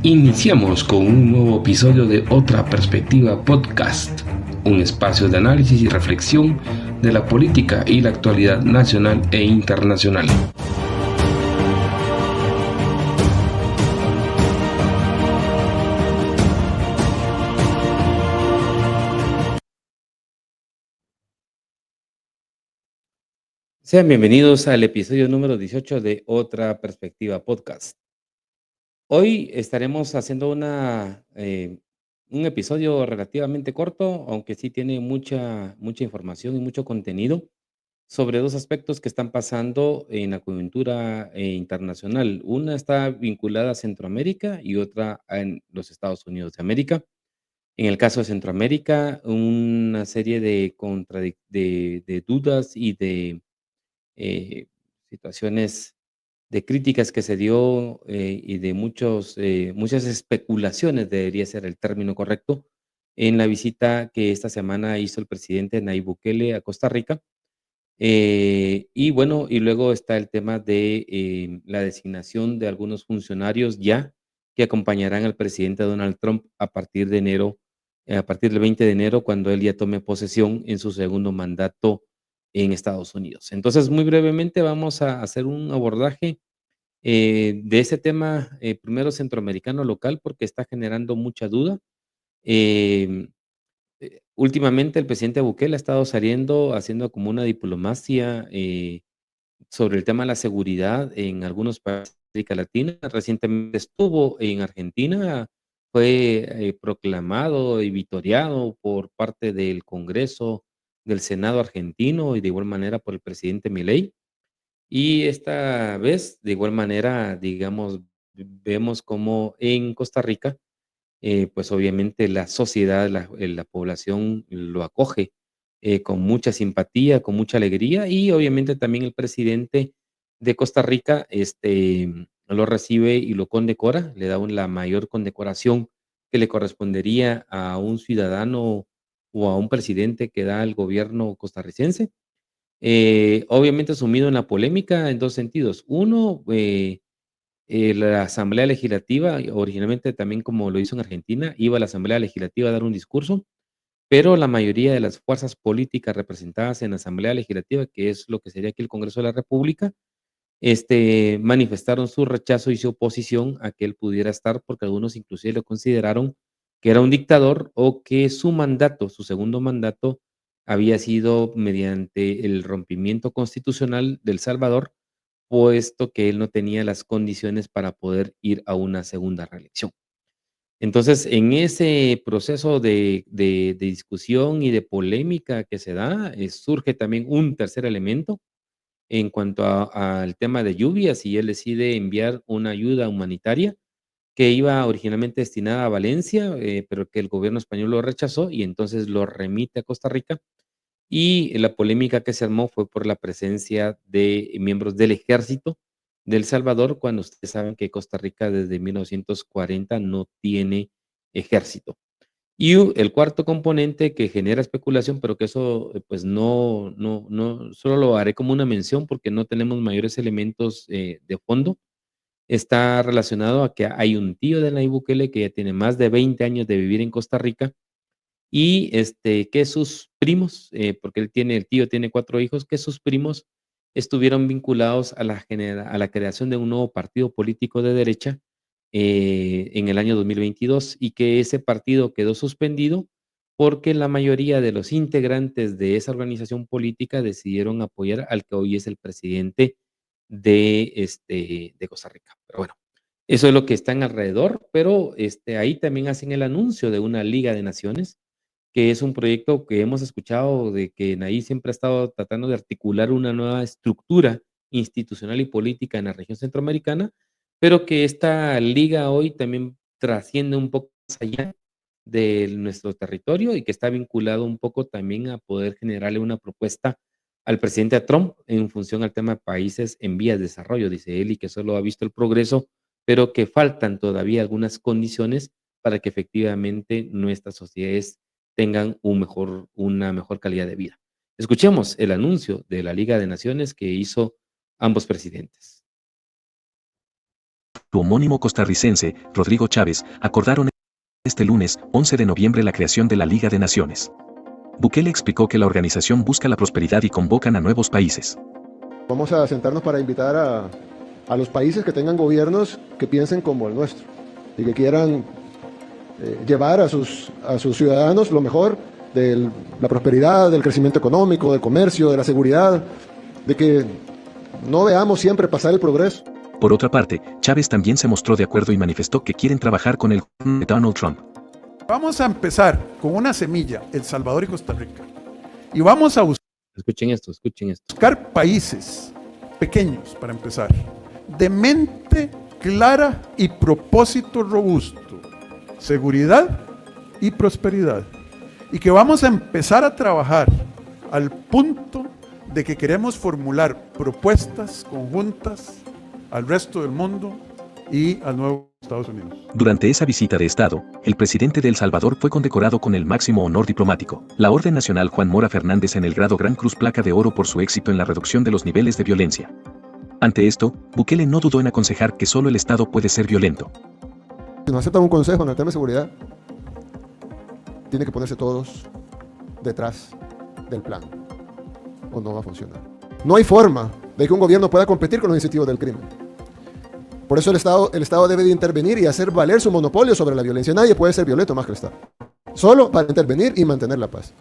Iniciamos con un nuevo episodio de Otra Perspectiva Podcast, un espacio de análisis y reflexión de la política y la actualidad nacional e internacional. Sean bienvenidos al episodio número 18 de Otra Perspectiva Podcast. Hoy estaremos haciendo un episodio relativamente corto, aunque sí tiene mucha información y mucho contenido sobre dos aspectos que están pasando en la coyuntura internacional. Una está vinculada a Centroamérica y otra en los Estados Unidos de América. En el caso de Centroamérica, una serie de dudas y de eh, situaciones de críticas que se dio y de muchas especulaciones, debería ser el término correcto, en la visita que esta semana hizo el presidente Nayib Bukele a Costa Rica. Y bueno, y luego está el tema de la designación de algunos funcionarios ya que acompañarán al presidente Donald Trump a partir de enero, a partir del 20 de enero, cuando él ya tome posesión en su segundo mandato en Estados Unidos. Entonces, muy brevemente vamos a hacer un abordaje de ese tema, primero centroamericano local, porque está generando mucha duda. Em, Últimamente el presidente Bukele ha estado saliendo, haciendo como una diplomacia sobre el tema de la seguridad en algunos países de América Latina. Recientemente estuvo en Argentina, fue proclamado y vitoreado por parte del Congreso, del Senado argentino y de igual manera por el presidente Milei. Y esta vez, de igual manera, digamos, vemos como en Costa Rica, pues obviamente la sociedad, la población lo acoge con mucha simpatía, con mucha alegría y obviamente también el presidente de Costa Rica lo recibe y lo condecora, le da la mayor condecoración que le correspondería a un ciudadano o a un presidente que da el gobierno costarricense. Obviamente sumido en la polémica en dos sentidos. Uno, la Asamblea Legislativa, originalmente también como lo hizo en Argentina, iba a la Asamblea Legislativa a dar un discurso, pero la mayoría de las fuerzas políticas representadas en la Asamblea Legislativa, que es lo que sería aquí el Congreso de la República, manifestaron su rechazo y su oposición a que él pudiera estar, porque algunos inclusive lo consideraron que era un dictador o que su mandato, su segundo mandato, había sido mediante el rompimiento constitucional del Salvador, puesto que él no tenía las condiciones para poder ir a una segunda reelección. Entonces, en ese proceso de discusión y de polémica que se da, surge también un tercer elemento en cuanto al tema de lluvias, y él decide enviar una ayuda humanitaria que iba originalmente destinada a Valencia, pero que el gobierno español lo rechazó y entonces lo remite a Costa Rica. Y la polémica que se armó fue por la presencia de miembros del ejército de El Salvador, cuando ustedes saben que Costa Rica desde 1940 no tiene ejército. Y el cuarto componente que genera especulación, pero que eso pues no, solo lo haré como una mención porque no tenemos mayores elementos de fondo, está relacionado a que hay un tío de Nayib Bukele que ya tiene más de 20 años de vivir en Costa Rica y, que sus primos, porque el tío tiene 4 hijos, que sus primos estuvieron vinculados a la creación de un nuevo partido político de derecha, en el año 2022, y que ese partido quedó suspendido porque la mayoría de los integrantes de esa organización política decidieron apoyar al que hoy es el presidente de Costa Rica. Pero bueno, eso es lo que está en alrededor, pero, ahí también hacen el anuncio de una Liga de Naciones, que es un proyecto que hemos escuchado de que Nayib siempre ha estado tratando de articular una nueva estructura institucional y política en la región centroamericana, pero que esta liga hoy también trasciende un poco más allá de nuestro territorio y que está vinculado un poco también a poder generarle una propuesta al presidente Trump en función al tema de países en vías de desarrollo, dice él, y que solo ha visto el progreso, pero que faltan todavía algunas condiciones para que efectivamente nuestras sociedades tengan una mejor calidad de vida. Escuchemos el anuncio de la Liga de Naciones que hizo ambos presidentes. su homónimo costarricense, Rodrigo Chávez, acordaron este lunes, 11 de noviembre, la creación de la Liga de Naciones. Bukele explicó que la organización busca la prosperidad y convocan a nuevos países. Vamos a sentarnos para invitar a los países que tengan gobiernos que piensen como el nuestro y que quieran llevar a sus ciudadanos lo mejor de la prosperidad, del crecimiento económico, del comercio, de la seguridad, de que no veamos siempre pasar el progreso. Por otra parte, Chávez también se mostró de acuerdo y manifestó que quieren trabajar con el gobierno de Donald Trump. Vamos a empezar con una semilla, El Salvador y Costa Rica. Y vamos a Escuchen esto, escuchen esto. buscar países pequeños para empezar, de mente clara y propósito robusto, seguridad y prosperidad. Y que vamos a empezar a trabajar al punto de que queremos formular propuestas conjuntas al resto del mundo y al nuevo Estados Unidos. Durante esa visita de Estado, el presidente de El Salvador fue condecorado con el máximo honor diplomático, la Orden Nacional Juan Mora Fernández, en el grado Gran Cruz Placa de Oro, por su éxito en la reducción de los niveles de violencia. Ante esto, Bukele no dudó en aconsejar que solo el Estado puede ser violento. Si no aceptan un consejo en el tema de seguridad, tiene que ponerse todos detrás del plan, o no va a funcionar. No hay forma de que un gobierno pueda competir con los incentivos del crimen. Por eso el Estado debe de intervenir y hacer valer su monopolio sobre la violencia. Nadie puede ser violento más que el Estado. Solo para intervenir y mantener la paz.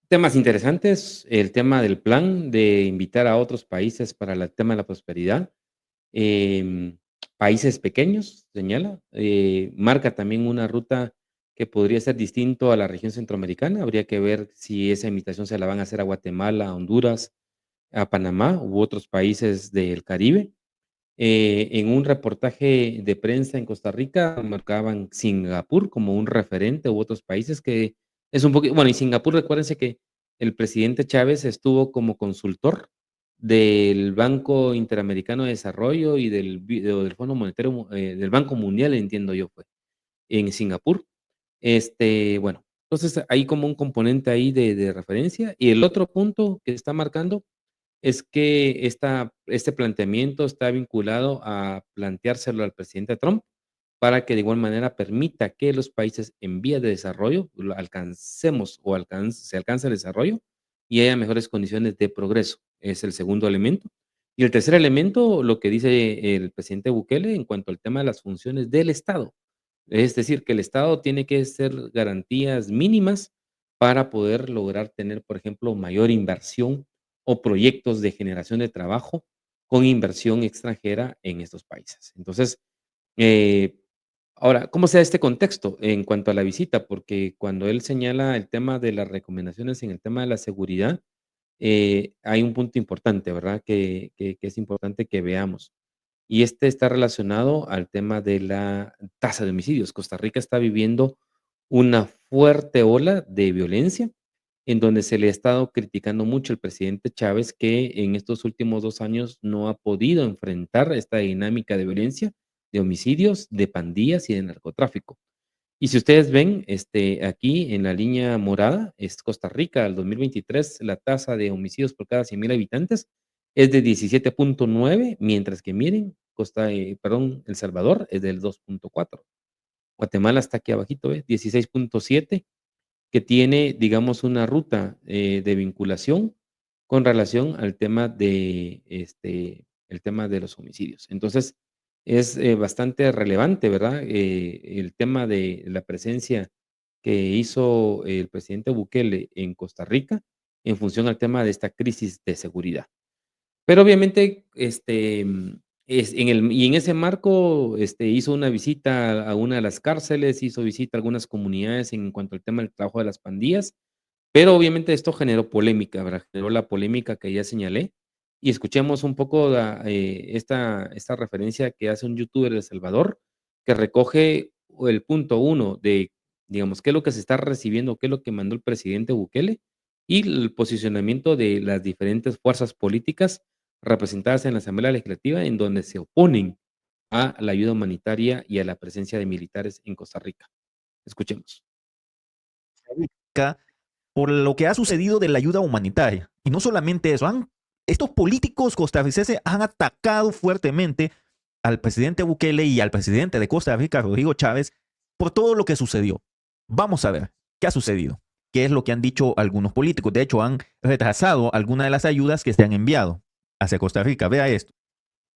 Temas interesantes, el tema del plan de invitar a otros países para el tema de la prosperidad. Países pequeños, señala, marca también una ruta que podría ser distinto a la región centroamericana. Habría que ver si esa invitación se la van a hacer a Guatemala, a Honduras, a Panamá u otros países del Caribe. En un reportaje de prensa en Costa Rica marcaban Singapur como un referente u otros países que es un poquito, bueno, y Singapur, recuérdense que el presidente Chávez estuvo como consultor del Banco Interamericano de Desarrollo y del Fondo Monetario, del Banco Mundial, entiendo yo, fue en Singapur. Bueno, entonces hay como un componente ahí de referencia. Y el otro punto que está marcando es que este planteamiento está vinculado a planteárselo al presidente Trump para que de igual manera permita que los países en vías de desarrollo alcancemos o se alcance el desarrollo y haya mejores condiciones de progreso. Es el segundo elemento. Y el tercer elemento, lo que dice el presidente Bukele en cuanto al tema de las funciones del Estado. Es decir, que el Estado tiene que ser garantías mínimas para poder lograr tener, por ejemplo, mayor inversión o proyectos de generación de trabajo con inversión extranjera en estos países. Entonces, eh, ahora, ¿cómo se da este contexto en cuanto a la visita? Porque cuando él señala el tema de las recomendaciones en el tema de la seguridad, hay un punto importante, ¿verdad? Que es importante que veamos. Y este está relacionado al tema de la tasa de homicidios. Costa Rica está viviendo una fuerte ola de violencia en donde se le ha estado criticando mucho al presidente Chávez que en estos últimos 2 años no ha podido enfrentar esta dinámica de violencia, de homicidios, de pandillas y de narcotráfico. Y si ustedes ven, aquí en la línea morada es Costa Rica, al 2023, la tasa de homicidios por cada 100,000 habitantes es de 17.9, mientras que miren, El Salvador es del 2.4. Guatemala está aquí abajito, 16.7, que tiene, digamos, una ruta, de vinculación con relación al tema el tema de los homicidios. Entonces, es, bastante relevante, ¿verdad? El tema de la presencia que hizo el presidente Bukele en Costa Rica en función al tema de esta crisis de seguridad. Pero obviamente, en ese marco, hizo una visita a una de las cárceles, hizo visita a algunas comunidades en cuanto al tema del trabajo de las pandillas, pero obviamente esto generó polémica, ¿verdad? Generó la polémica que ya señalé. Y escuchemos un poco esta referencia que hace un youtuber de El Salvador, que recoge el punto uno de, digamos, qué es lo que se está recibiendo, qué es lo que mandó el presidente Bukele, y el posicionamiento de las diferentes fuerzas políticas representadas en la Asamblea Legislativa, en donde se oponen a la ayuda humanitaria y a la presencia de militares en Costa Rica. Escuchemos. Por lo que ha sucedido de la ayuda humanitaria. Y no solamente eso, han estos políticos costarricenses han atacado fuertemente al presidente Bukele y al presidente de Costa Rica, Rodrigo Chávez, por todo lo que sucedió. Vamos a ver qué ha sucedido, qué es lo que han dicho algunos políticos. De hecho, han retrasado algunas de las ayudas que se han enviado hacia Costa Rica. Vea esto.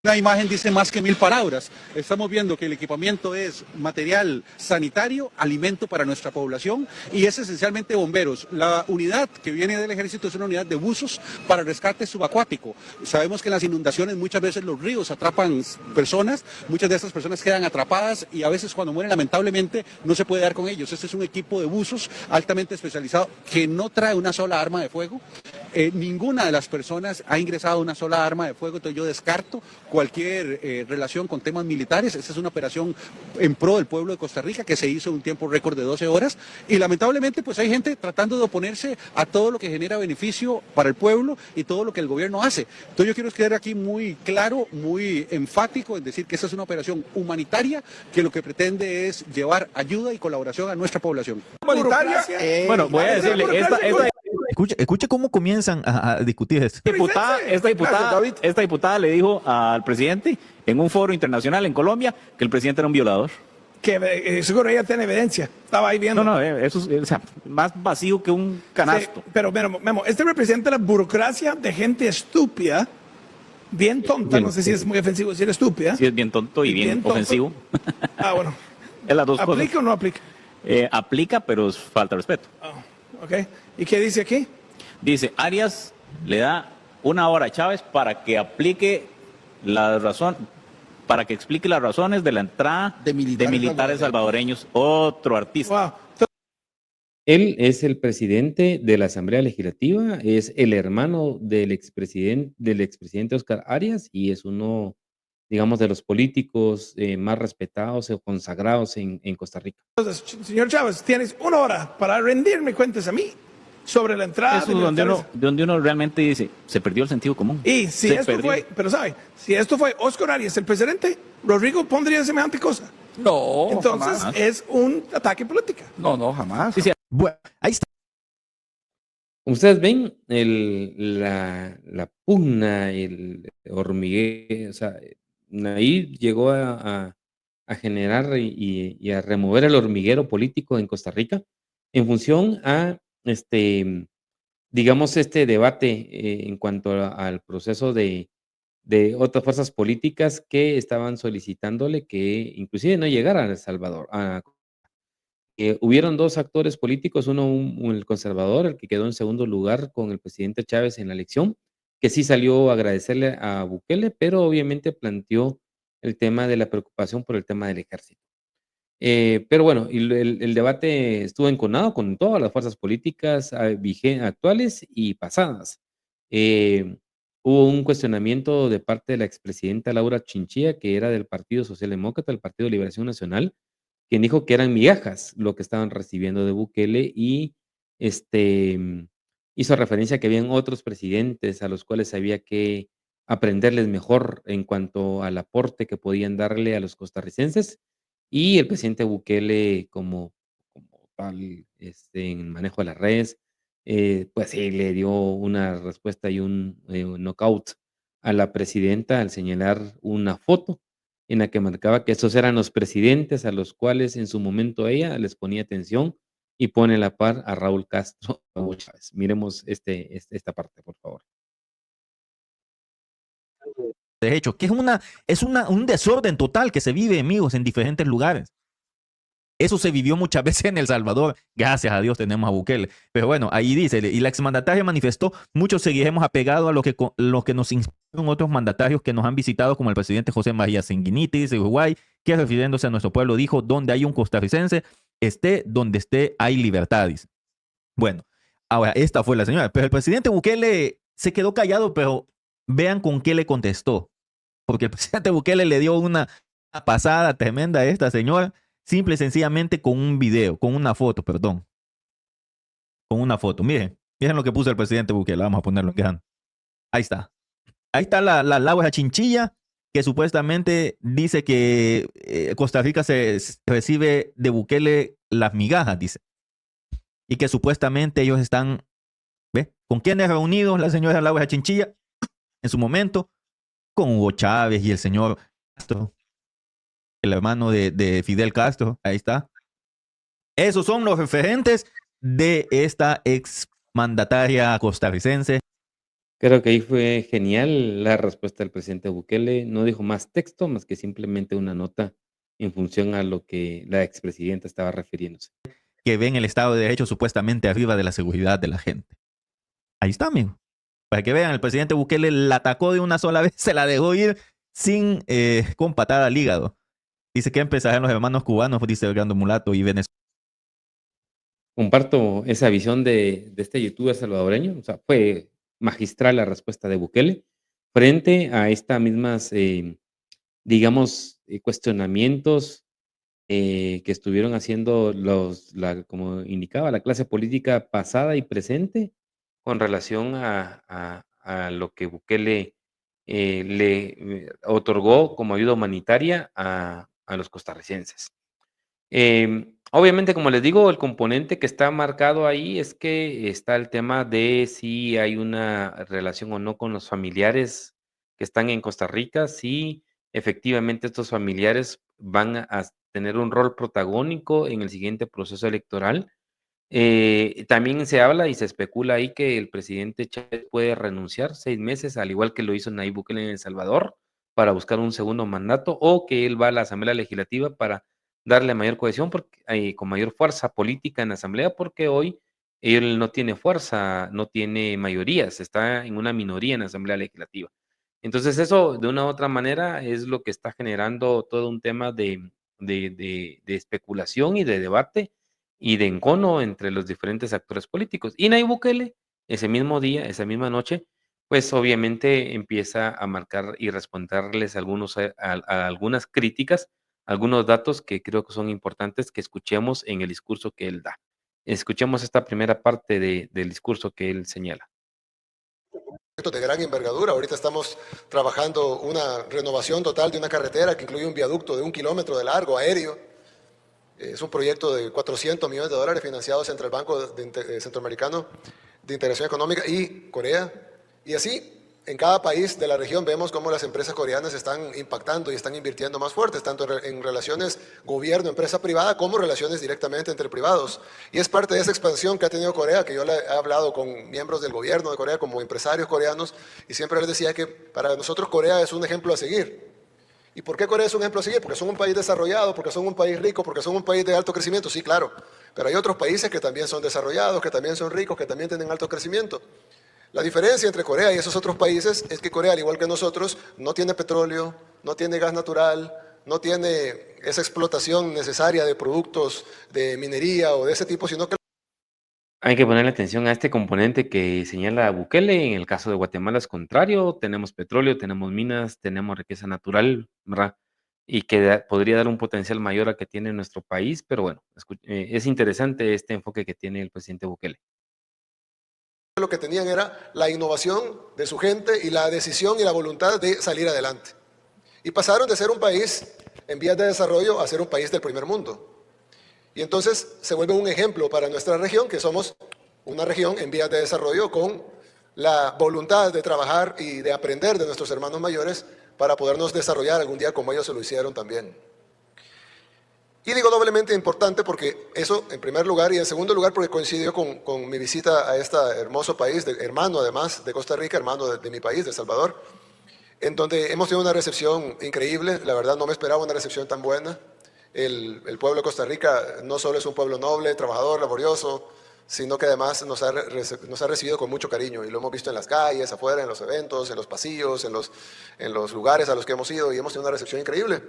Una imagen dice más que 1000 palabras. Estamos viendo que el equipamiento es material sanitario, alimento para nuestra población y es esencialmente bomberos. La unidad que viene del ejército es una unidad de buzos para rescate subacuático. Sabemos que en las inundaciones muchas veces los ríos atrapan personas, muchas de estas personas quedan atrapadas y a veces cuando mueren lamentablemente no se puede dar con ellos. Este es un equipo de buzos altamente especializado que no trae una sola arma de fuego. Ninguna de las personas ha ingresado una sola arma de fuego, entonces yo descarto cualquier relación con temas militares. Esta es una operación en pro del pueblo de Costa Rica que se hizo en un tiempo récord de 12 horas y lamentablemente pues hay gente tratando de oponerse a todo lo que genera beneficio para el pueblo y todo lo que el gobierno hace. Entonces yo quiero quedar aquí muy claro, muy enfático en decir que esta es una operación humanitaria que lo que pretende es llevar ayuda y colaboración a nuestra población. Bueno, voy a decirle, Escuche cómo comienzan a discutir esto. esta diputada le dijo al presidente en un foro internacional en Colombia que el presidente era un violador. Que seguro ella tiene evidencia. Estaba ahí viendo. No, eso es, o sea, más vacío que un canasto. Sí, pero Memo, este representa la burocracia de gente estúpida, bien tonta, Bien, no sé si es muy ofensivo decir estúpida. Sí, es bien tonto y bien tonto. ofensivo. Ah, bueno. Es las dos ¿Aplica cosas. o no aplica? Aplica, pero es falta de respeto. Oh, ok. ¿Y qué dice aquí? Dice, Arias le da 1 hora a Chávez para que aplique la razón, para que explique las razones de la entrada de militares salvadoreños. Otro artista. Wow. Él es el presidente de la Asamblea Legislativa, es el hermano del expresidente Oscar Arias y es uno, digamos, de los políticos más respetados o consagrados en Costa Rica. Entonces, señor Chávez, tienes 1 hora para rendirme cuentas a mí sobre la entrada Eso de es militares. donde uno realmente dice, se perdió el sentido común. Y si Se esto perdió. fue, pero sabe, si esto fue Oscar Arias el presidente, Rodrigo pondría semejante cosa. No, Entonces jamás. es un ataque político. No, jamás. Sí, sí, Bueno, ahí está. Como ustedes ven, la pugna, el hormigueo, o sea, ahí llegó a generar y a remover el hormiguero político en Costa Rica en función a, digamos, este debate en cuanto al proceso de otras fuerzas políticas que estaban solicitándole que inclusive no llegara a El Salvador. Hubieron 2 actores políticos, uno el conservador, el que quedó en segundo lugar con el presidente Chávez en la elección, que sí salió a agradecerle a Bukele, pero obviamente planteó el tema de la preocupación por el tema del ejército. Pero bueno, y el debate estuvo enconado con todas las fuerzas políticas actuales y pasadas. Hubo un cuestionamiento de parte de la expresidenta Laura Chinchilla, que era del Partido Socialdemócrata, el Partido de Liberación Nacional, quien dijo que eran migajas lo que estaban recibiendo de Bukele y hizo referencia a que habían otros presidentes a los cuales había que aprenderles mejor en cuanto al aporte que podían darle a los costarricenses y el presidente Bukele como tal, en manejo de las redes, pues sí, le dio una respuesta y un knockout a la presidenta al señalar una foto en la que marcaba que esos eran los presidentes a los cuales en su momento ella les ponía atención y pone a la par a Raúl Castro y a Hugo Chávez. Miremos esta parte, por favor. De hecho, que un desorden total que se vive, amigos, en diferentes lugares. Eso se vivió muchas veces en El Salvador. Gracias a Dios tenemos a Bukele. Pero bueno, ahí dice, y la exmandataria manifestó, muchos seguiremos apegados a lo que nos inspiran otros mandatarios que nos han visitado, como el presidente José María Sanguinetti de Uruguay, que refiriéndose a nuestro pueblo dijo, donde hay un costarricense, donde esté, hay libertades. Bueno, ahora, esta fue la señora. Pero el presidente Bukele se quedó callado, pero vean con qué le contestó. Porque el presidente Bukele le dio una pasada tremenda a esta señora, simple y sencillamente con un video, con una foto, perdón. Con una foto. Miren lo que puso el presidente Bukele. Vamos a ponerlo en grande. Ahí está. Ahí está la Laura Chinchilla, que supuestamente dice que Costa Rica se recibe de Bukele las migajas, dice. Y que supuestamente ellos están, ¿ve? ¿Con quiénes reunidos la señora Laura Chinchilla? en su momento con Hugo Chávez y el señor Castro, el hermano de Fidel Castro, ahí está. Esos son los referentes de esta ex mandataria costarricense. Creo que ahí fue genial la respuesta del presidente Bukele. No dijo más texto, más que simplemente una nota en función a lo que la expresidenta estaba refiriéndose. Que ven el Estado de Derecho supuestamente arriba de la seguridad de la gente. Ahí está, amigo. Para que vean, el presidente Bukele la atacó de una sola vez, se la dejó ir sin con patada al hígado. Dice que empezarán los hermanos cubanos, dice el Grande Mulato, y Venezuela. Comparto esta visión de este youtuber salvadoreño. O sea, fue magistral la respuesta de Bukele frente a estas mismas, digamos, cuestionamientos que estuvieron haciendo como indicaba, la clase política pasada y presente con relación a lo que Bukele le otorgó como ayuda humanitaria a los costarricenses. Obviamente, como les digo, el componente que está marcado ahí es que está el tema de si hay una relación o no con los familiares que están en Costa Rica, si efectivamente estos familiares van a tener un rol protagónico en el siguiente proceso electoral. También se habla y se especula ahí que el presidente Chávez puede renunciar 6 meses, al igual que lo hizo Nayib Bukele en El Salvador, para buscar un segundo mandato, o que él va a la Asamblea Legislativa para darle mayor cohesión, con mayor fuerza política en la Asamblea, porque hoy él no tiene fuerza, no tiene mayorías, está en una minoría en la Asamblea Legislativa. Entonces eso, de una u otra manera, es lo que está generando todo un tema de especulación y de debate y de encono entre los diferentes actores políticos. Y Nayib Bukele, ese mismo día, esa misma noche, pues obviamente empieza a marcar y responderles a algunas críticas, algunos datos que creo que son importantes que escuchemos en el discurso que él da. Escuchemos esta primera parte del discurso que él señala. De gran envergadura. Ahorita estamos trabajando una renovación total de una carretera que incluye un viaducto de 1 kilómetro de largo, aéreo. Es un proyecto de $400 millones financiados entre el Banco Centroamericano de Integración Económica y Corea. Y así, en cada país de la región vemos cómo las empresas coreanas están impactando y están invirtiendo más fuertes, tanto en relaciones gobierno-empresa privada como relaciones directamente entre privados. Y es parte de esa expansión que ha tenido Corea, que yo he hablado con miembros del gobierno de Corea, como empresarios coreanos, y siempre les decía que para nosotros Corea es un ejemplo a seguir. ¿Y por qué Corea es un ejemplo a seguir? Porque son un país desarrollado, porque son un país rico, porque son un país de alto crecimiento, sí, claro. Pero hay otros países que también son desarrollados, que también son ricos, que también tienen alto crecimiento. La diferencia entre Corea y esos otros países es que Corea, al igual que nosotros, no tiene petróleo, no tiene gas natural, no tiene esa explotación necesaria de productos de minería o de ese tipo, sino que... Hay que ponerle atención a este componente que señala Bukele. En el caso de Guatemala es contrario. Tenemos petróleo, tenemos minas, tenemos riqueza natural, ¿verdad? Y que podría dar un potencial mayor al que tiene nuestro país. Pero bueno, es interesante este enfoque que tiene el presidente Bukele. Lo que tenían era la innovación de su gente y la decisión y la voluntad de salir adelante. Y pasaron de ser un país en vías de desarrollo a ser un país del primer mundo. Y entonces se vuelve un ejemplo para nuestra región, que somos una región en vías de desarrollo con la voluntad de trabajar y de aprender de nuestros hermanos mayores para podernos desarrollar algún día como ellos se lo hicieron también. Y digo doblemente importante porque eso en primer lugar, y en segundo lugar porque coincidió con mi visita a este hermoso país, hermano además de Costa Rica, hermano de mi país, de El Salvador, en donde hemos tenido una recepción increíble. La verdad no me esperaba una recepción tan buena. El pueblo de Costa Rica no solo es un pueblo noble, trabajador, laborioso, sino que además nos ha recibido con mucho cariño, y lo hemos visto en las calles, afuera, en los eventos, en los pasillos, en los lugares a los que hemos ido, y hemos tenido una recepción increíble.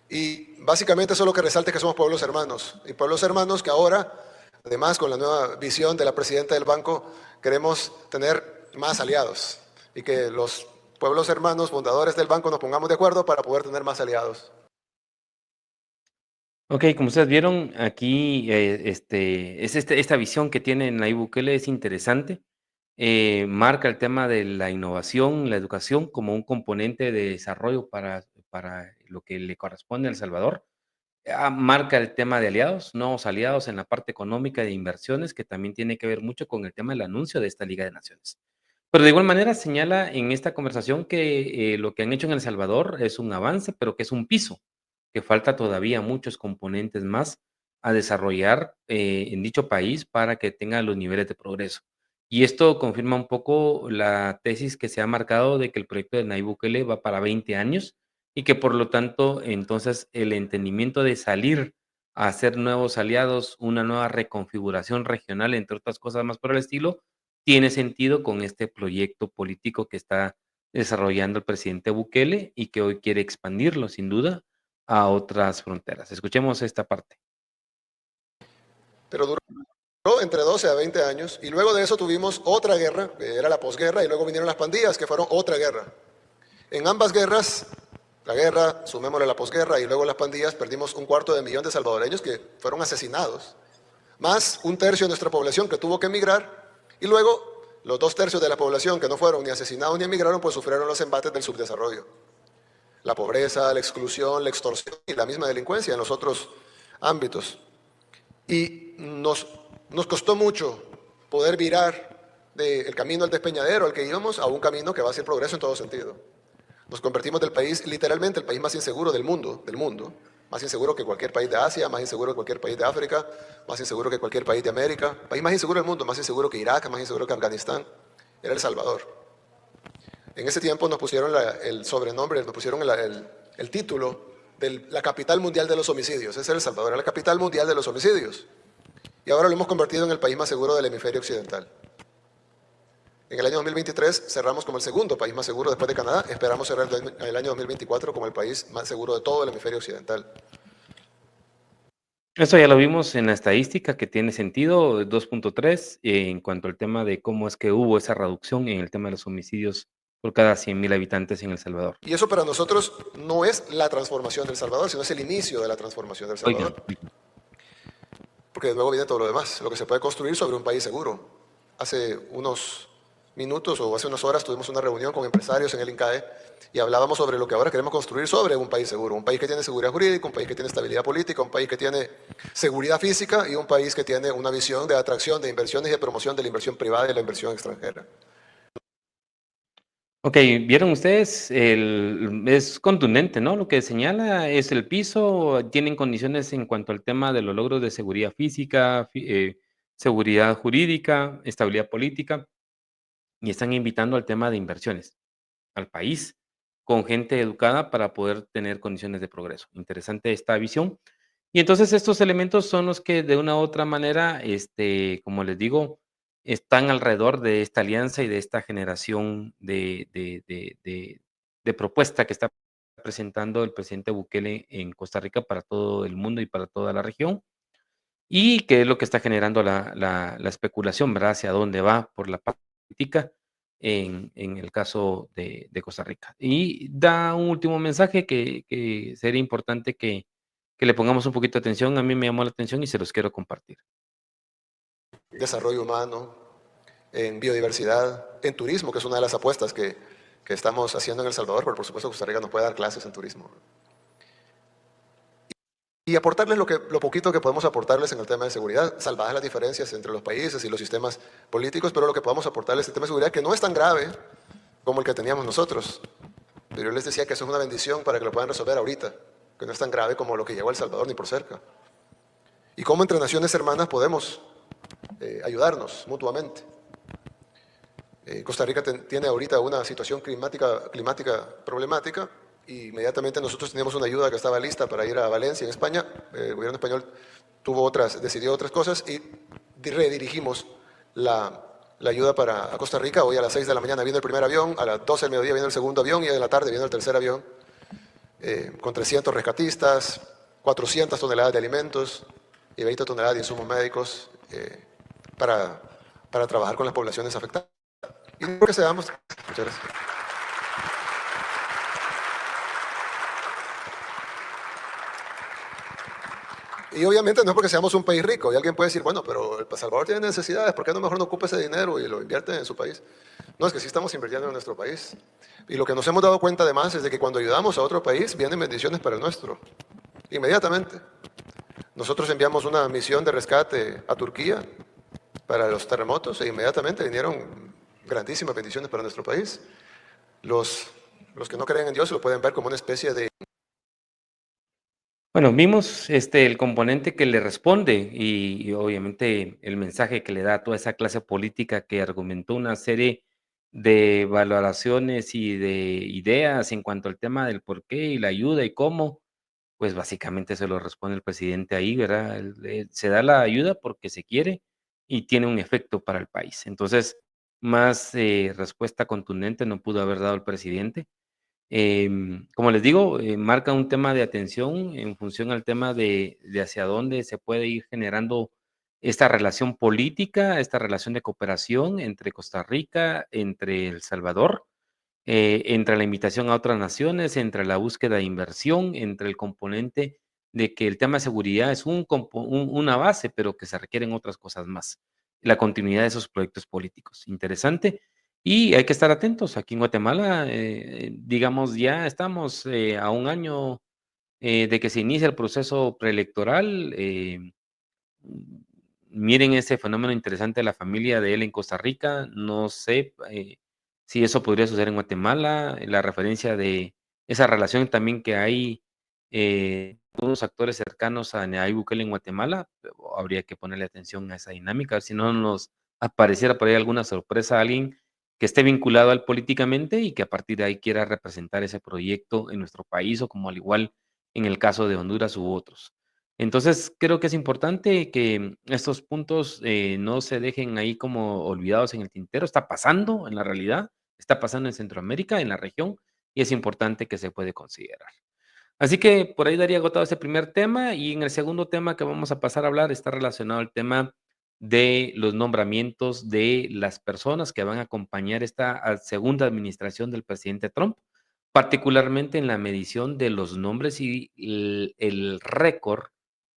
Y básicamente eso es lo que resalta, que somos pueblos hermanos, y pueblos hermanos que ahora, además con la nueva visión de la presidenta del banco, queremos tener más aliados, y que los pueblos hermanos fundadores del banco nos pongamos de acuerdo para poder tener más aliados. Ok, como ustedes vieron, aquí esta visión que tiene Nayib Bukele es interesante. Marca el tema de la innovación, la educación como un componente de desarrollo para lo que le corresponde a El Salvador. Marca el tema de aliados, nuevos aliados en la parte económica de inversiones, que también tiene que ver mucho con el tema del anuncio de esta Liga de Naciones. Pero de igual manera señala en esta conversación que lo que han hecho en El Salvador es un avance, pero que es un piso, que falta todavía muchos componentes más a desarrollar en dicho país para que tenga los niveles de progreso. Y esto confirma un poco la tesis que se ha marcado de que el proyecto de Nayib Bukele va para 20 años y que por lo tanto entonces el entendimiento de salir a hacer nuevos aliados, una nueva reconfiguración regional, entre otras cosas más por el estilo, tiene sentido con este proyecto político que está desarrollando el presidente Bukele y que hoy quiere expandirlo, sin duda, a otras fronteras. Escuchemos esta parte. Pero duró entre 12 a 20 años y luego de eso tuvimos otra guerra, que era la posguerra, y luego vinieron las pandillas, que fueron otra guerra. En ambas guerras, la guerra, sumémosle la posguerra y luego las pandillas, perdimos 250.000 de salvadoreños que fueron asesinados, más 1/3 de nuestra población que tuvo que emigrar, y luego los 2/3 de la población que no fueron ni asesinados ni emigraron, pues sufrieron los embates del subdesarrollo. La pobreza, la exclusión, la extorsión y la misma delincuencia en los otros ámbitos. Y nos costó mucho poder virar del camino al despeñadero al que íbamos a un camino que va a ser progreso en todo sentido. Nos convertimos del país, literalmente el país más inseguro del mundo, más inseguro que cualquier país de Asia, más inseguro que cualquier país de África, más inseguro que cualquier país de América, país más inseguro del mundo, más inseguro que Irak, más inseguro que Afganistán, era El Salvador. En ese tiempo nos pusieron el sobrenombre, nos pusieron el título de la capital mundial de los homicidios. Ese era El Salvador, era la capital mundial de los homicidios. Y ahora lo hemos convertido en el país más seguro del hemisferio occidental. En el año 2023 cerramos como el segundo país más seguro después de Canadá. Esperamos cerrar el año 2024 como el país más seguro de todo el hemisferio occidental. Eso ya lo vimos en la estadística que tiene sentido, 2.3, en cuanto al tema de cómo es que hubo esa reducción en el tema de los homicidios por cada 100.000 habitantes en El Salvador. Y eso para nosotros no es la transformación del Salvador, sino es el inicio de la transformación del Salvador. Oigan, Porque luego viene todo lo demás, lo que se puede construir sobre un país seguro. Hace unos minutos o hace unas horas tuvimos una reunión con empresarios en el INCAE y hablábamos sobre lo que ahora queremos construir sobre un país seguro. Un país que tiene seguridad jurídica, un país que tiene estabilidad política, un país que tiene seguridad física y un país que tiene una visión de atracción de inversiones y de promoción de la inversión privada y de la inversión extranjera. Ok, vieron ustedes, es contundente, ¿no? Lo que señala es el piso, tienen condiciones en cuanto al tema de los logros de seguridad física, seguridad jurídica, estabilidad política, y están invitando al tema de inversiones al país con gente educada para poder tener condiciones de progreso. Interesante esta visión. Y entonces estos elementos son los que de una u otra manera, como les digo, están alrededor de esta alianza y de esta generación de propuesta que está presentando el presidente Bukele en Costa Rica para todo el mundo y para toda la región, y que es lo que está generando la especulación, ¿verdad? Hacia dónde va por la política en el caso de Costa Rica. Y da un último mensaje que sería importante que le pongamos un poquito de atención. A mí me llamó la atención y se los quiero compartir. Desarrollo humano, en biodiversidad, en turismo, que es una de las apuestas que estamos haciendo en El Salvador, pero por supuesto Costa Rica nos puede dar clases en turismo. Y aportarles lo poquito que podemos aportarles en el tema de seguridad, salvadas las diferencias entre los países y los sistemas políticos, pero lo que podamos aportarles en el tema de seguridad, que no es tan grave como el que teníamos nosotros. Pero yo les decía que eso es una bendición para que lo puedan resolver ahorita, que no es tan grave como lo que llegó a El Salvador ni por cerca. Y cómo entre naciones hermanas podemos ayudarnos mutuamente. Costa Rica tiene ahorita una situación climática problemática y inmediatamente nosotros teníamos una ayuda que estaba lista para ir a Valencia, en España. El gobierno español decidió otras cosas y redirigimos la ayuda a Costa Rica. Hoy a las 6 de la mañana viene el primer avión, a las 12 del mediodía viene el segundo avión y en la tarde viene el tercer avión con 300 rescatistas, 400 toneladas de alimentos y 20 toneladas de insumos médicos para trabajar con las poblaciones afectadas. Y no porque seamos... Muchas gracias. Y obviamente no es porque seamos un país rico. Y alguien puede decir, bueno, pero El Salvador tiene necesidades, ¿por qué no mejor no ocupa ese dinero y lo invierte en su país? No, es que sí estamos invirtiendo en nuestro país. Y lo que nos hemos dado cuenta además es de que cuando ayudamos a otro país, vienen bendiciones para el nuestro. Inmediatamente. Nosotros enviamos una misión de rescate a Turquía para los terremotos e inmediatamente vinieron grandísimas bendiciones para nuestro país. Los que no creen en Dios lo pueden ver como una especie de... Bueno, vimos el componente que le responde y obviamente el mensaje que le da a toda esa clase política que argumentó una serie de valoraciones y de ideas en cuanto al tema del por qué y la ayuda y cómo, pues básicamente se lo responde el presidente ahí, ¿verdad? Se da la ayuda porque se quiere y tiene un efecto para el país. Entonces, más respuesta contundente no pudo haber dado el presidente. Como les digo, marca un tema de atención en función al tema de hacia dónde se puede ir generando esta relación política, esta relación de cooperación entre Costa Rica, entre El Salvador, entre la invitación a otras naciones, entre la búsqueda de inversión, entre el componente de que el tema de seguridad es una base, pero que se requieren otras cosas más. La continuidad de esos proyectos políticos. Interesante. Y hay que estar atentos. Aquí en Guatemala, digamos, ya estamos a un año de que se inicie el proceso preelectoral. Miren ese fenómeno interesante de la familia de él en Costa Rica. No sé si eso podría suceder en Guatemala. La referencia de esa relación también que hay unos actores cercanos a Nayib Bukele en Guatemala. Habría que ponerle atención a esa dinámica, a ver si no nos apareciera por ahí alguna sorpresa a alguien que esté vinculado al políticamente y que a partir de ahí quiera representar ese proyecto en nuestro país o como al igual en el caso de Honduras u otros. Entonces, creo que es importante que estos puntos no se dejen ahí como olvidados en el tintero. Está pasando en la realidad, está pasando en Centroamérica, en la región, y es importante que se puede considerar. Así que por ahí daría agotado ese primer tema y en el segundo tema que vamos a pasar a hablar está relacionado al tema de los nombramientos de las personas que van a acompañar esta segunda administración del presidente Trump, particularmente en la medición de los nombres y el récord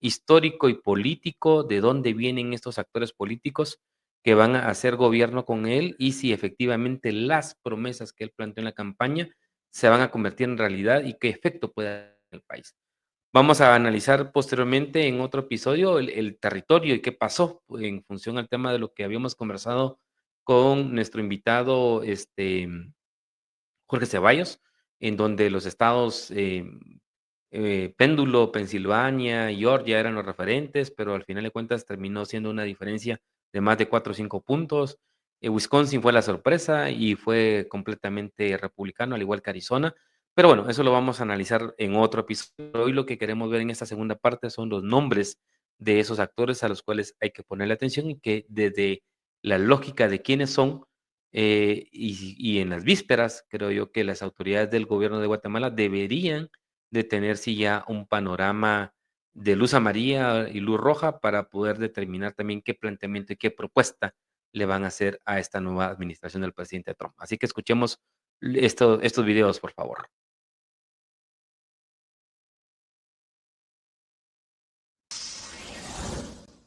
histórico y político de dónde vienen estos actores políticos que van a hacer gobierno con él y si efectivamente las promesas que él planteó en la campaña se van a convertir en realidad y qué efecto puede dar en el país. Vamos a analizar posteriormente en otro episodio el territorio y qué pasó en función al tema de lo que habíamos conversado con nuestro invitado Jorge Ceballos, en donde los estados Péndulo, Pensilvania, Georgia eran los referentes, pero al final de cuentas terminó siendo una diferencia de más de 4 o 5 puntos. Wisconsin fue la sorpresa y fue completamente republicano, al igual que Arizona. Pero bueno, eso lo vamos a analizar en otro episodio. Hoy lo que queremos ver en esta segunda parte son los nombres de esos actores a los cuales hay que ponerle atención y que desde la lógica de quiénes son y en las vísperas, creo yo que las autoridades del gobierno de Guatemala deberían de tener sí ya un panorama de luz amarilla y luz roja para poder determinar también qué planteamiento y qué propuesta le van a hacer a esta nueva administración del presidente Trump. Así que escuchemos estos videos, por favor.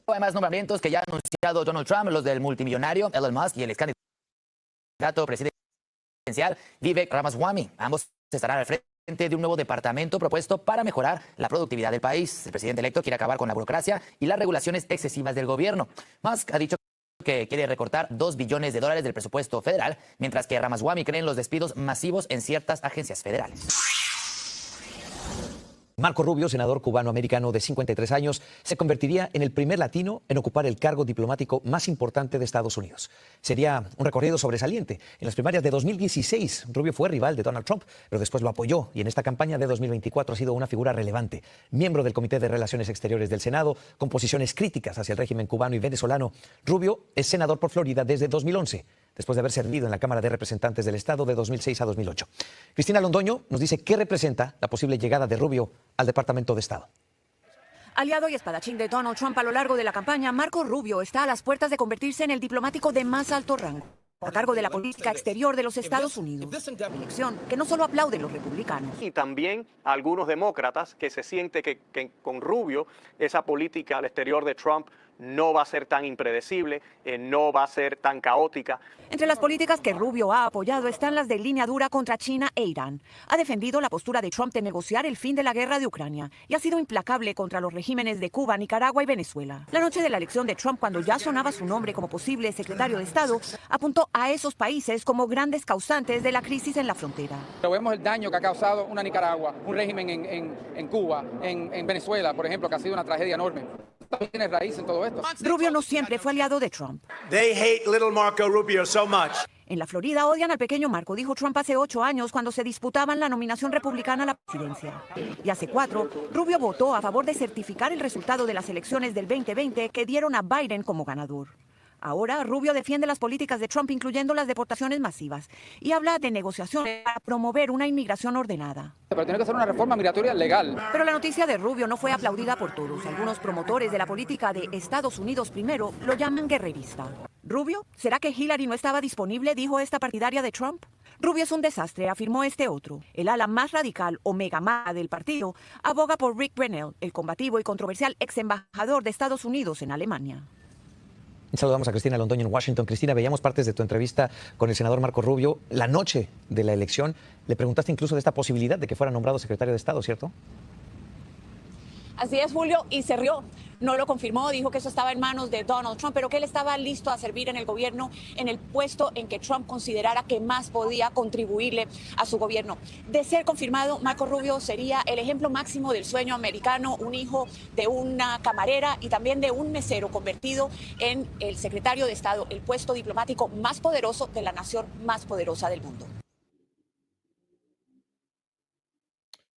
Hay más nombramientos que ya ha anunciado Donald Trump, los del multimillonario Elon Musk y el ex candidato presidencial Vivek Ramaswamy. Ambos estarán al frente de un nuevo departamento propuesto para mejorar la productividad del país. El presidente electo quiere acabar con la burocracia y las regulaciones excesivas del gobierno. Musk ha dicho que quiere recortar $2 billones del presupuesto federal, mientras que Ramaswamy cree en los despidos masivos en ciertas agencias federales. Marco Rubio, senador cubano-americano de 53 años, se convertiría en el primer latino en ocupar el cargo diplomático más importante de Estados Unidos. Sería un recorrido sobresaliente. En las primarias de 2016, Rubio fue rival de Donald Trump, pero después lo apoyó y en esta campaña de 2024 ha sido una figura relevante. Miembro del Comité de Relaciones Exteriores del Senado, con posiciones críticas hacia el régimen cubano y venezolano, Rubio es senador por Florida desde 2011. Después de haber servido en la Cámara de Representantes del Estado de 2006 a 2008. Cristina Londoño nos dice qué representa la posible llegada de Rubio al Departamento de Estado. Aliado y espadachín de Donald Trump a lo largo de la campaña, Marco Rubio está a las puertas de convertirse en el diplomático de más alto rango, a cargo de la política exterior de los Estados Unidos. Elección que no solo aplauden los republicanos. Y también a algunos demócratas que se siente que con Rubio esa política al exterior de Trump no va a ser tan impredecible, no va a ser tan caótica. Entre las políticas que Rubio ha apoyado están las de línea dura contra China e Irán. Ha defendido la postura de Trump de negociar el fin de la guerra de Ucrania y ha sido implacable contra los regímenes de Cuba, Nicaragua y Venezuela. La noche de la elección de Trump, cuando ya sonaba su nombre como posible secretario de Estado, apuntó a esos países como grandes causantes de la crisis en la frontera. Pero vemos el daño que ha causado una Nicaragua, un régimen en Cuba, en Venezuela, por ejemplo, que ha sido una tragedia enorme. También tiene raíz en todo esto. Rubio no siempre fue aliado de Trump. They hate little Marco Rubio so much. En la Florida odian al pequeño Marco, dijo Trump hace 8 años cuando se disputaban la nominación republicana a la presidencia. Y hace 4, Rubio votó a favor de certificar el resultado de las elecciones del 2020 que dieron a Biden como ganador. Ahora, Rubio defiende las políticas de Trump, incluyendo las deportaciones masivas, y habla de negociaciones para promover una inmigración ordenada. Pero tiene que ser una reforma migratoria legal. Pero la noticia de Rubio no fue aplaudida por todos. Algunos promotores de la política de Estados Unidos primero lo llaman guerrerista. ¿Rubio? ¿Será que Hillary no estaba disponible?, dijo esta partidaria de Trump. Rubio es un desastre, afirmó este otro. El ala más radical o megamá del partido aboga por Rick Grenell, el combativo y controversial ex embajador de Estados Unidos en Alemania. Saludamos a Cristina Londoño en Washington. Cristina, veíamos partes de tu entrevista con el senador Marco Rubio la noche de la elección. Le preguntaste incluso de esta posibilidad de que fuera nombrado secretario de Estado, ¿cierto? Así es, Julio, y se rió. No lo confirmó, dijo que eso estaba en manos de Donald Trump, pero que él estaba listo a servir en el gobierno en el puesto en que Trump considerara que más podía contribuirle a su gobierno. De ser confirmado, Marco Rubio sería el ejemplo máximo del sueño americano, un hijo de una camarera y también de un mesero convertido en el secretario de Estado, el puesto diplomático más poderoso de la nación más poderosa del mundo.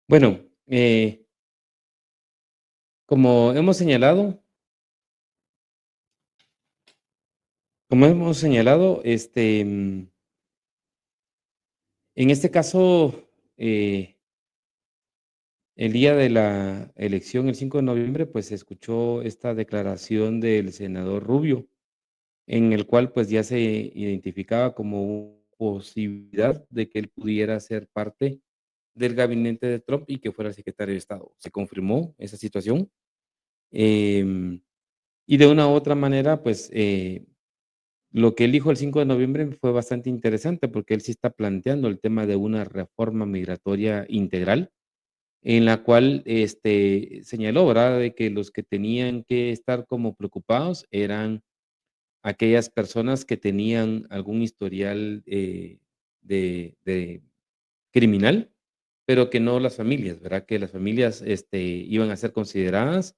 Bueno, como hemos señalado, en este caso, el día de la elección, el 5 de noviembre, pues se escuchó esta declaración del senador Rubio, en el cual pues ya se identificaba como una posibilidad de que él pudiera ser parte del gabinete de Trump y que fuera el secretario de Estado. Se confirmó esa situación. Y de una u otra manera, pues lo que él dijo el 5 de noviembre fue bastante interesante porque él sí está planteando el tema de una reforma migratoria integral, en la cual señaló, ¿verdad?, de que los que tenían que estar como preocupados eran aquellas personas que tenían algún historial de criminal, pero que no las familias, ¿verdad? Que las familias iban a ser consideradas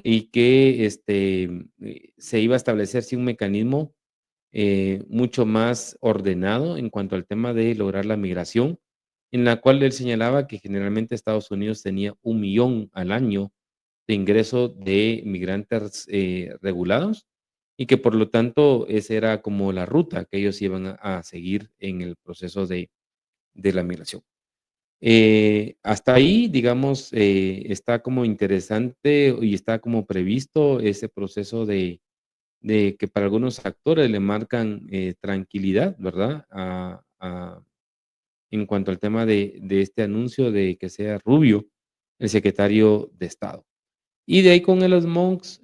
y que se iba a establecer sí un mecanismo mucho más ordenado en cuanto al tema de lograr la migración, en la cual él señalaba que generalmente Estados Unidos tenía 1 millón al año de ingreso de migrantes regulados y que por lo tanto esa era como la ruta que ellos iban a seguir en el proceso de la migración. Hasta ahí, digamos, está como interesante y está como previsto ese proceso de que para algunos actores le marcan tranquilidad, ¿verdad? En cuanto al tema de este anuncio de que sea Rubio el secretario de Estado. Y de ahí con Elon Musk,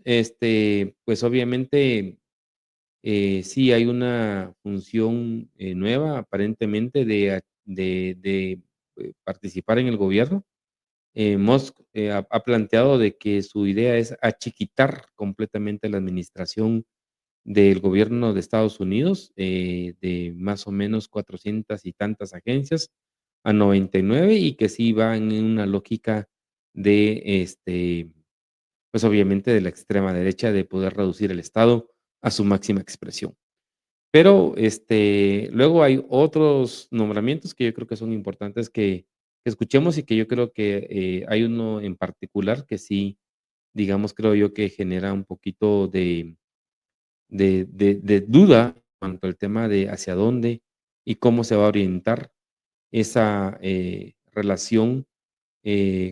pues obviamente sí hay una función nueva aparentemente de participar en el gobierno. Musk ha planteado de que su idea es achiquitar completamente la administración del gobierno de Estados Unidos, de más o menos 400 y tantas agencias a 99 y que sí van en una lógica de, pues obviamente de la extrema derecha de poder reducir el Estado a su máxima expresión. Pero luego hay otros nombramientos que yo creo que son importantes que escuchemos y que yo creo que hay uno en particular que sí, digamos, creo yo que genera un poquito de duda en cuanto al tema de hacia dónde y cómo se va a orientar esa relación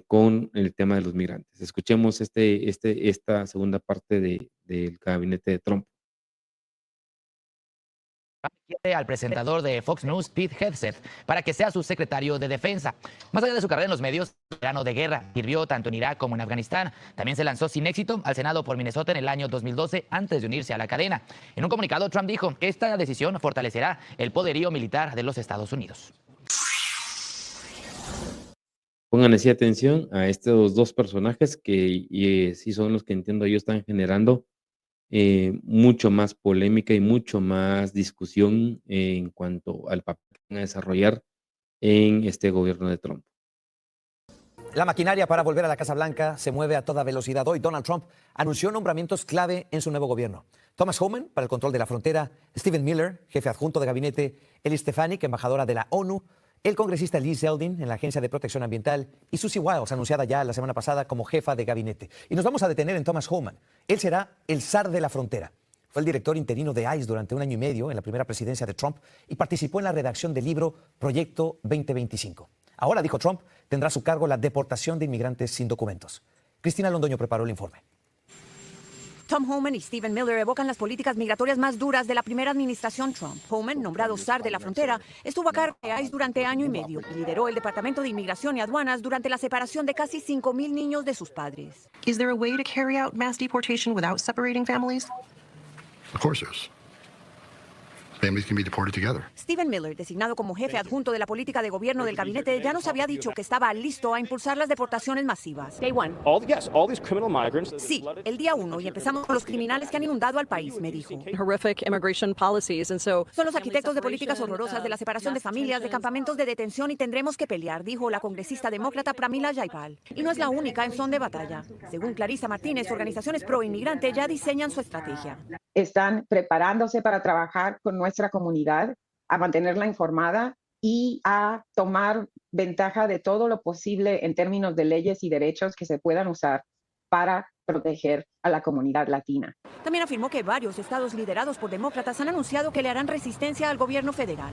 con el tema de los migrantes. Escuchemos esta segunda parte del gabinete de Trump. quiere al presentador de Fox News, Pete Hegseth, para que sea su secretario de defensa. Más allá de su carrera en los medios, veterano de guerra, sirvió tanto en Irak como en Afganistán. También se lanzó sin éxito al Senado por Minnesota en el año 2012 antes de unirse a la cadena. En un comunicado, Trump dijo que esta decisión fortalecerá el poderío militar de los Estados Unidos. Pongan así atención a estos dos personajes que sí son los que entiendo yo están generando mucho más polémica y mucho más discusión en cuanto al papel que van a desarrollar en este gobierno de Trump. La maquinaria para volver a la Casa Blanca se mueve a toda velocidad. Hoy Donald Trump anunció nombramientos clave en su nuevo gobierno. Thomas Homan para el control de la frontera, Stephen Miller, jefe adjunto de gabinete, Ellie Stefanik, embajadora de la ONU, el congresista Lee Zeldin en la Agencia de Protección Ambiental y Susie Wiles, anunciada ya la semana pasada como jefa de gabinete. Y nos vamos a detener en Thomas Homan. Él será el zar de la frontera. Fue el director interino de ICE durante 1 año y medio en la primera presidencia de Trump y participó en la redacción del libro Proyecto 2025. Ahora, dijo Trump, tendrá a su cargo la deportación de inmigrantes sin documentos. Cristina Londoño preparó el informe. Tom Homan y Stephen Miller evocan las políticas migratorias más duras de la primera administración Trump. Homan, nombrado zar de la frontera, estuvo a cargo de ICE durante 1 año y medio y lideró el Departamento de Inmigración y Aduanas durante la separación de casi 5,000 niños de sus padres. Is there a way to carry out mass deportation without separating families? Of course there is. Families can be deported together. Stephen Miller, designado como jefe adjunto de la política de gobierno del gabinete, ya nos había dicho que estaba listo a impulsar las deportaciones masivas. Day one. Sí, el día 1 y empezamos con los criminales que han inundado al país, me dijo. Horrific immigration policies, and so Son los arquitectos de políticas horrorosas de la separación de familias, de campamentos de detención y tendremos que pelear, dijo la congresista demócrata Pramila Jayapal. Y no es la única en son de batalla. Según Clarissa Martínez, organizaciones pro inmigrante ya diseñan su estrategia. Están preparándose para trabajar con nuestra comunidad, a mantenerla informada y a tomar ventaja de todo lo posible en términos de leyes y derechos que se puedan usar para proteger a la comunidad latina. También afirmó que varios estados liderados por demócratas han anunciado que le harán resistencia al gobierno federal.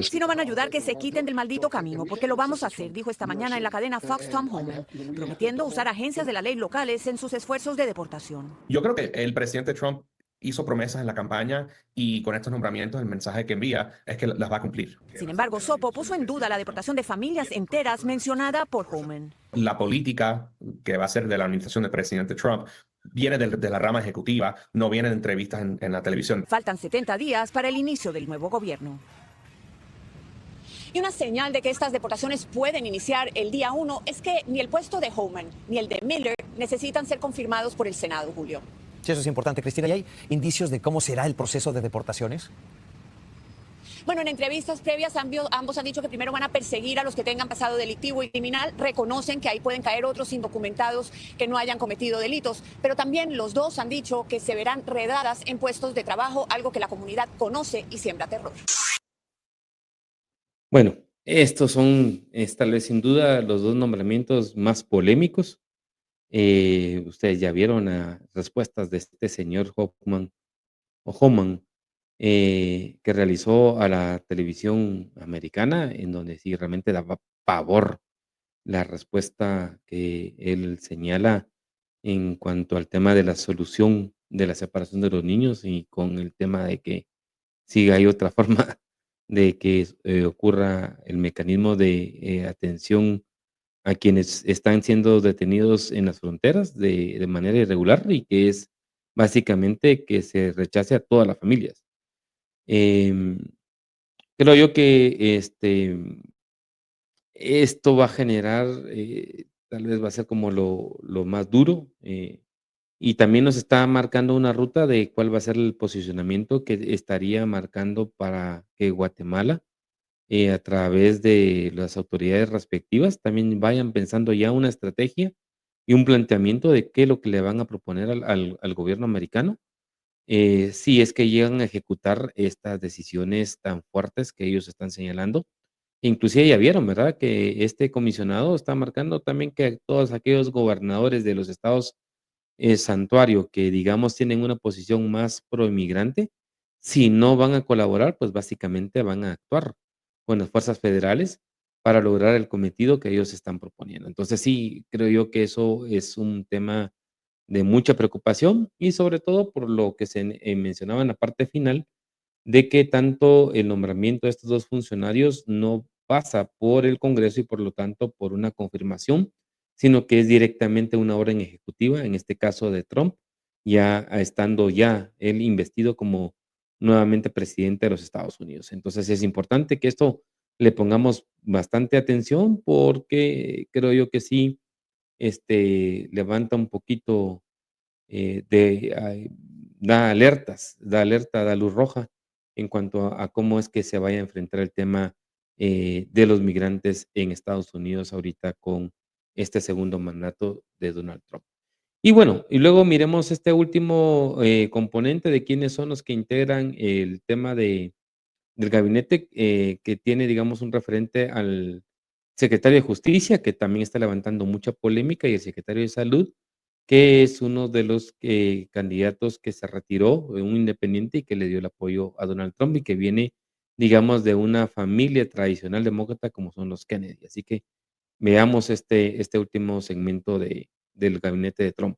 Si no van a ayudar, que se quiten del maldito camino, porque lo vamos a hacer, dijo esta mañana en la cadena Fox Tom Homan, prometiendo usar agencias de la ley locales en sus esfuerzos de deportación. Yo creo que el presidente Trump hizo promesas en la campaña y con estos nombramientos el mensaje que envía es que las va a cumplir. Sin embargo, Sopo puso en duda la deportación de familias enteras mencionada por Homan. La política que va a ser de la administración del presidente Trump viene de la rama ejecutiva, no viene de entrevistas en la televisión. Faltan 70 días para el inicio del nuevo gobierno. Y una señal de que estas deportaciones pueden iniciar el día 1 es que ni el puesto de Homan ni el de Miller necesitan ser confirmados por el Senado, Julio. Sí, eso es importante, Cristina. ¿Y hay indicios de cómo será el proceso de deportaciones? Bueno, en entrevistas previas ambos han dicho que primero van a perseguir a los que tengan pasado delictivo y criminal. Reconocen que ahí pueden caer otros indocumentados que no hayan cometido delitos. Pero también los dos han dicho que se verán redadas en puestos de trabajo, algo que la comunidad conoce y siembra terror. Bueno, estos son tal vez sin duda los dos nombramientos más polémicos. Ustedes ya vieron las respuestas de este señor Homan, que realizó a la televisión americana, en donde sí realmente daba pavor la respuesta que él señala en cuanto al tema de la solución de la separación de los niños y con el tema de que sí hay otra forma de que ocurra el mecanismo de atención a quienes están siendo detenidos en las fronteras de manera irregular y que es básicamente que se rechace a todas las familias. Em, Creo yo que esto va a generar, tal vez va a ser como lo más duro, y también nos está marcando una ruta de cuál va a ser el posicionamiento que estaría marcando para que Guatemala, a través de las autoridades respectivas, también vayan pensando ya una estrategia y un planteamiento de qué es lo que le van a proponer al gobierno americano, si es que llegan a ejecutar estas decisiones tan fuertes que ellos están señalando. Inclusive ya vieron, ¿verdad?, que este comisionado está marcando también que todos aquellos gobernadores de los estados santuario que, digamos, tienen una posición más proinmigrante, si no van a colaborar, pues básicamente van a actuar con las fuerzas federales para lograr el cometido que ellos están proponiendo. Entonces sí, creo yo que eso es un tema de mucha preocupación y sobre todo por lo que se mencionaba en la parte final de que tanto el nombramiento de estos dos funcionarios no pasa por el Congreso y por lo tanto por una confirmación, sino que es directamente una orden ejecutiva, en este caso de Trump, ya estando ya él investido como nuevamente presidente de los Estados Unidos. Entonces es importante que esto le pongamos bastante atención porque creo yo que sí, levanta un poquito da alerta, da luz roja en cuanto a cómo es que se vaya a enfrentar el tema de los migrantes en Estados Unidos ahorita con este segundo mandato de Donald Trump. Y bueno, y luego miremos este último componente de quiénes son los que integran el tema del gabinete que tiene, digamos, un referente al secretario de Justicia, que también está levantando mucha polémica, y el secretario de Salud, que es uno de los candidatos que se retiró, un independiente y que le dio el apoyo a Donald Trump y que viene, digamos, de una familia tradicional demócrata como son los Kennedy. Así que veamos este último segmento del gabinete de Trump.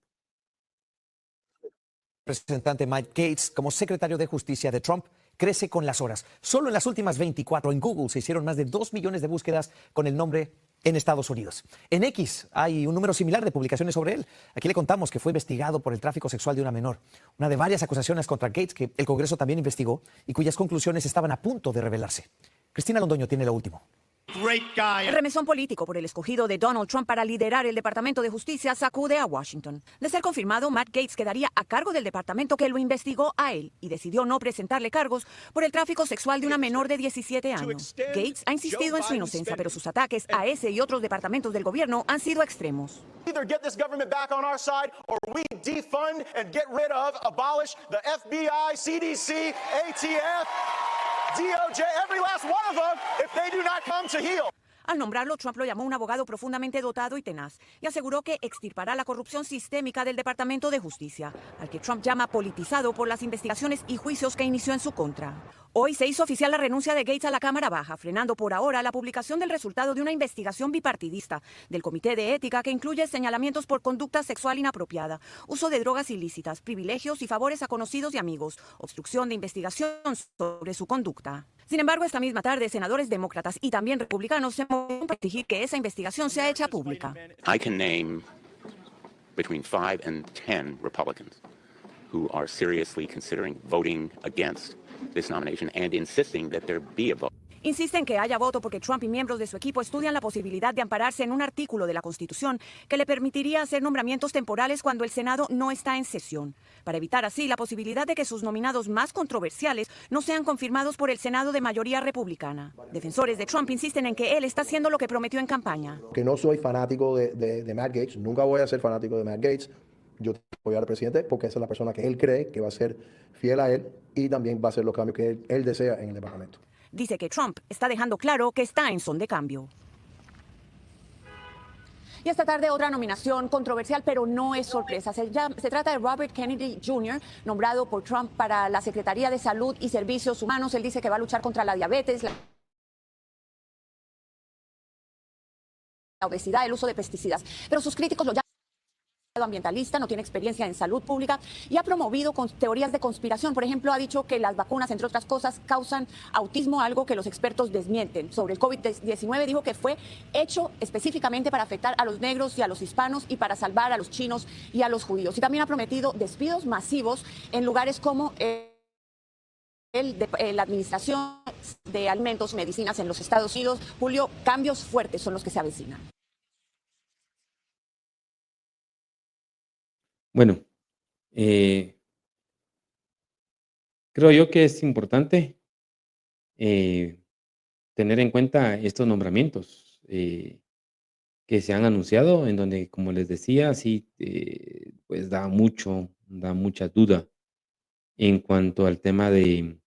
Representante Mike Gates, como secretario de Justicia de Trump, crece con las horas. Solo en las últimas 24 en Google se hicieron más de 2 millones de búsquedas con el nombre en Estados Unidos. En X hay un número similar de publicaciones sobre él. Aquí le contamos que fue investigado por el tráfico sexual de una menor, una de varias acusaciones contra Gates que el Congreso también investigó y cuyas conclusiones estaban a punto de revelarse. Cristina Londoño tiene lo último. El remesón político por el escogido de Donald Trump para liderar el Departamento de Justicia sacude a Washington. De ser confirmado, Matt Gaetz quedaría a cargo del departamento que lo investigó a él y decidió no presentarle cargos por el tráfico sexual de una menor de 17 años. Gaetz ha insistido en su inocencia, pero sus ataques a ese y otros departamentos del gobierno han sido extremos. Either get this government back on our side or we defund and get rid of, abolish the FBI, CDC, ATF, DOJ, every last one of them if they do not come to heel. Al nombrarlo, Trump lo llamó un abogado profundamente dotado y tenaz y aseguró que extirpará la corrupción sistémica del Departamento de Justicia, al que Trump llama politizado por las investigaciones y juicios que inició en su contra. Hoy se hizo oficial la renuncia de Gaetz a la Cámara Baja, frenando por ahora la publicación del resultado de una investigación bipartidista del Comité de Ética que incluye señalamientos por conducta sexual inapropiada, uso de drogas ilícitas, privilegios y favores a conocidos y amigos, obstrucción de investigación sobre su conducta. Sin embargo, esta misma tarde, senadores demócratas y también republicanos se movieron para exigir que esa investigación sea hecha pública. I can name between 5 and 10 Republicans who are seriously considering voting against this nomination and insisting that there be a vote. Insisten que haya voto porque Trump y miembros de su equipo estudian la posibilidad de ampararse en un artículo de la Constitución que le permitiría hacer nombramientos temporales cuando el Senado no está en sesión, para evitar así la posibilidad de que sus nominados más controversiales no sean confirmados por el Senado de mayoría republicana. Defensores de Trump insisten en que él está haciendo lo que prometió en campaña. Que no soy fanático de Matt Gaetz, nunca voy a ser fanático de Matt Gaetz. Yo apoyar al presidente porque esa es la persona que él cree que va a ser fiel a él y también va a hacer los cambios que él desea en el departamento. Dice que Trump está dejando claro que está en son de cambio. Y esta tarde otra nominación controversial, pero no es sorpresa. Se trata de Robert Kennedy Jr., nombrado por Trump para la Secretaría de Salud y Servicios Humanos. Él dice que va a luchar contra la diabetes, la obesidad, el uso de pesticidas. Pero sus críticos lo llaman ambientalista, no tiene experiencia en salud pública y ha promovido teorías de conspiración. Por ejemplo, ha dicho que las vacunas, entre otras cosas, causan autismo, algo que los expertos desmienten. Sobre el COVID-19 dijo que fue hecho específicamente para afectar a los negros y a los hispanos y para salvar a los chinos y a los judíos. Y también ha prometido despidos masivos en lugares como la Administración de Alimentos y Medicinas en los Estados Unidos. Julio, cambios fuertes son los que se avecinan. Bueno, creo yo que es importante tener en cuenta estos nombramientos que se han anunciado, en donde, como les decía, sí, pues da mucha duda en cuanto al tema de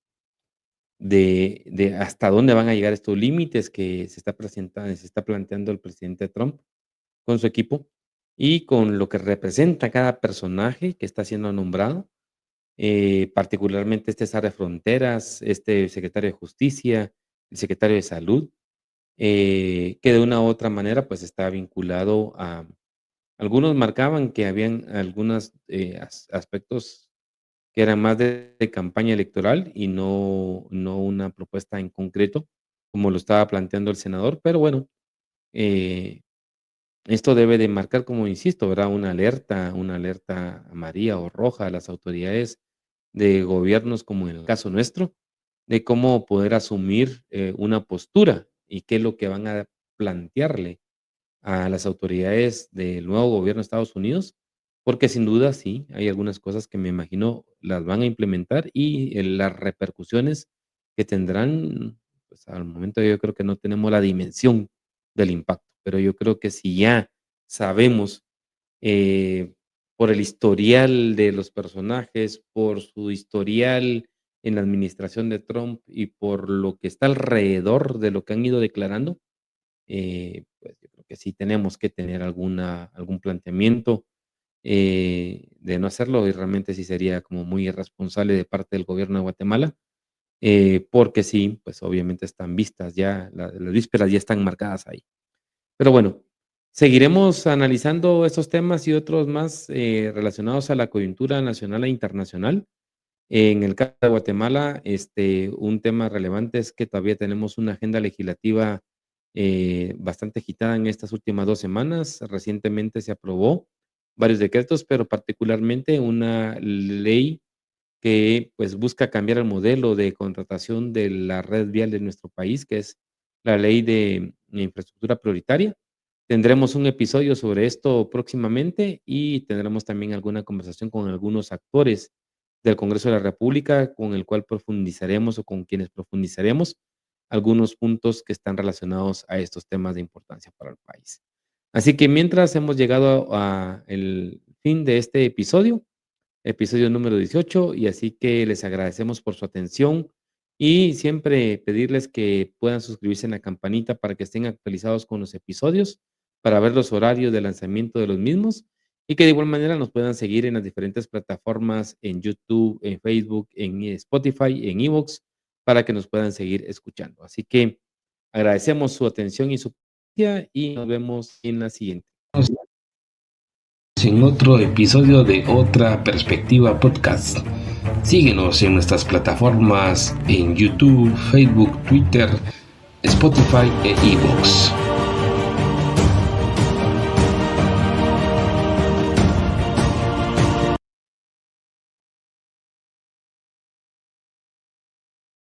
hasta dónde van a llegar estos límites que se está planteando el presidente Trump con su equipo y con lo que representa cada personaje que está siendo nombrado, particularmente este César de Fronteras, este secretario de Justicia, el secretario de Salud, que de una u otra manera pues está vinculado a, algunos marcaban que habían algunos aspectos que era más de campaña electoral y no una propuesta en concreto, como lo estaba planteando el senador. Pero bueno, esto debe de marcar, como insisto, ¿verdad? Una alerta amarilla o roja a las autoridades de gobiernos, como en el caso nuestro, de cómo poder asumir una postura y qué es lo que van a plantearle a las autoridades del nuevo gobierno de Estados Unidos, porque sin duda sí, hay algunas cosas que me imagino las van a implementar y las repercusiones que tendrán, pues al momento yo creo que no tenemos la dimensión del impacto, pero yo creo que si ya sabemos eh, por el historial de los personajes, por su historial en la administración de Trump y por lo que está alrededor de lo que han ido declarando, pues yo creo que sí tenemos que tener algún planteamiento de no hacerlo y realmente sí sería como muy irresponsable de parte del gobierno de Guatemala, porque sí, pues obviamente están vistas ya, las vísperas ya están marcadas ahí. Pero bueno, seguiremos analizando estos temas y otros más relacionados a la coyuntura nacional e internacional. En el caso de Guatemala, un tema relevante es que todavía tenemos una agenda legislativa bastante agitada en estas últimas 2 semanas. Recientemente se aprobó varios decretos, pero particularmente una ley que pues busca cambiar el modelo de contratación de la red vial de nuestro país, que es la ley de infraestructura prioritaria. Tendremos un episodio sobre esto próximamente y tendremos también alguna conversación con algunos actores del Congreso de la República, con el cual profundizaremos o con quienes profundizaremos algunos puntos que están relacionados a estos temas de importancia para el país. Así que mientras hemos llegado a el fin de este episodio número 18, y así que les agradecemos por su atención y siempre pedirles que puedan suscribirse en la campanita para que estén actualizados con los episodios, para ver los horarios de lanzamiento de los mismos y que de igual manera nos puedan seguir en las diferentes plataformas, en YouTube, en Facebook, en Spotify, en iVoox, para que nos puedan seguir escuchando. Así que agradecemos su atención y su paciencia y nos vemos en la siguiente. En otro episodio de Otra Perspectiva Podcast. Síguenos en nuestras plataformas en YouTube, Facebook, Twitter, Spotify e iVoox.